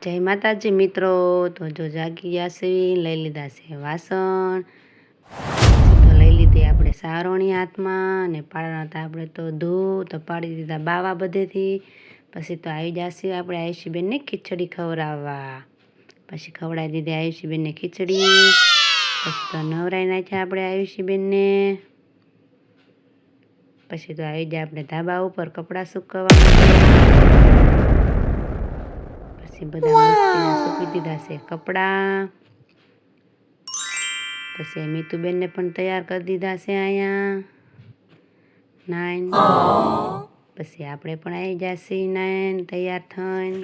જય માતાજી મિત્રો। તો જો જાગી ગયા છે, લઈ લીધા છે વાસણ, તો લઈ લીધી આપણે સારોણી હાથમાં ને પાડવાના હતા આપણે તો તો પાડી દીધા બાવા બધેથી। પછી તો આવી જશે આપણે આયુષીબેનને ખીચડી ખવડાવવા। પછી ખવડાવી દીધી આયુષીબેનને ખીચડી। પછી તો નવરાઈ નાખ્યા આપણે આયુષીબેનને। પછી તો આવી જાય આપણે ધાબા ઉપર કપડાં સૂકવવા માટે। પછી બધા મસ્તીના સૂકવી દીધા છે કપડાં। પછી મીતુબેનને પણ તૈયાર કરી દીધા છે અહીંયા નાઈન। પછી આપણે પણ આવી જશે નાઈન તૈયાર થઈને।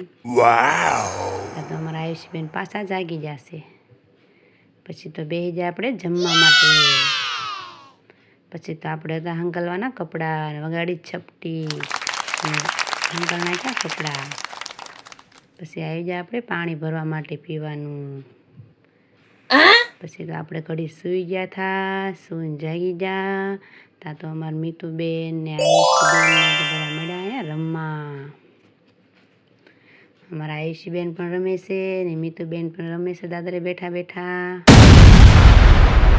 તો અમારા આયુષીબેન પાછા જાગી જશે। પછી તો બેસી જાય આપણે જમવા માટે। પછી તો આપણે હતા હંગલવાના કપડાં, વગાડી છપટી હંગલ નાખ્યા કપડાં। પછી આવી જાય આપણે પાણી ભરવા માટે પીવાનું। પછી તો આપણે ઘડી સૂઈ ગયા હતા, સૂઈને જાગી ગયા ત્યાં તો અમારા મીતુબેન ને આયુષીબેન ને બધા મળ્યા અહીંયા રમવા। અમારા આયુષીબેન પણ રમે છે ને મીતુબેન પણ રમે છે દાદરે બેઠા બેઠા।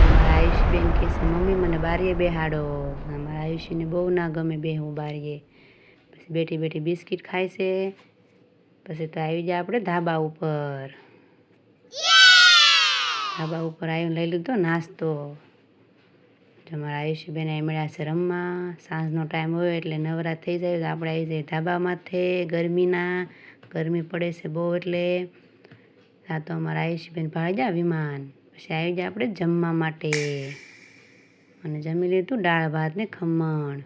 અમારા આયુષીબેન કહે છે મમ્મી મને બારીએ બેહાડો। અમારા આયુષીને બહુ ના ગમે બેહવું બારીએ। પછી બેઠી બેઠી બિસ્કિટ ખાય છે। પછી તો આવી જાય આપણે ધાબા ઉપર। ધાબા ઉપર આવીને લઈ લીધો નાસ્તો। અમારા આયુષીબેન અહીં મળ્યા છે રમવા। સાંજનો ટાઈમ હોય એટલે નવરા થઈ જાય તો આપણે આવી જઈએ ધાબામાંથી ગરમી પડે છે બહુ એટલે। ત્યાં તો અમારા આયુષીબેન ભાળી જાય વિમાન। પછી આવી જાય આપણે જમવા માટે અને જમી લીધું દાળ ભાત ને ખમણ।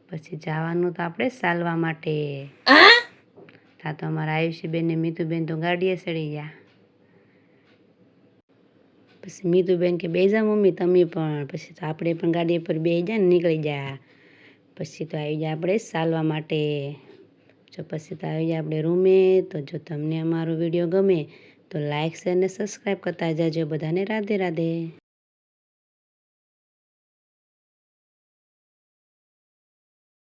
પછી જવાનું તો આપણે ચાલવા માટે। ત્યાં તો અમારા આયુષીબેન ને મીતુબેન તો ગાડીએ ચડી ગયા। પછી મીતુબેન કે બેસી જા મમ્મી તમે પણ। પછી તો આપણે પણ ગાડી પર બેસી જાય ને નીકળી ગયા। પછી તો આવી જાય આપણે ચાલવા માટે। જો પછી તો આવી જાય આપણે રૂમે। તો જો તમને અમારો વિડીયો ગમે તો લાઈક શેર ને સબસ્ક્રાઈબ કરતા જાજો। બધાને રાધે રાધે।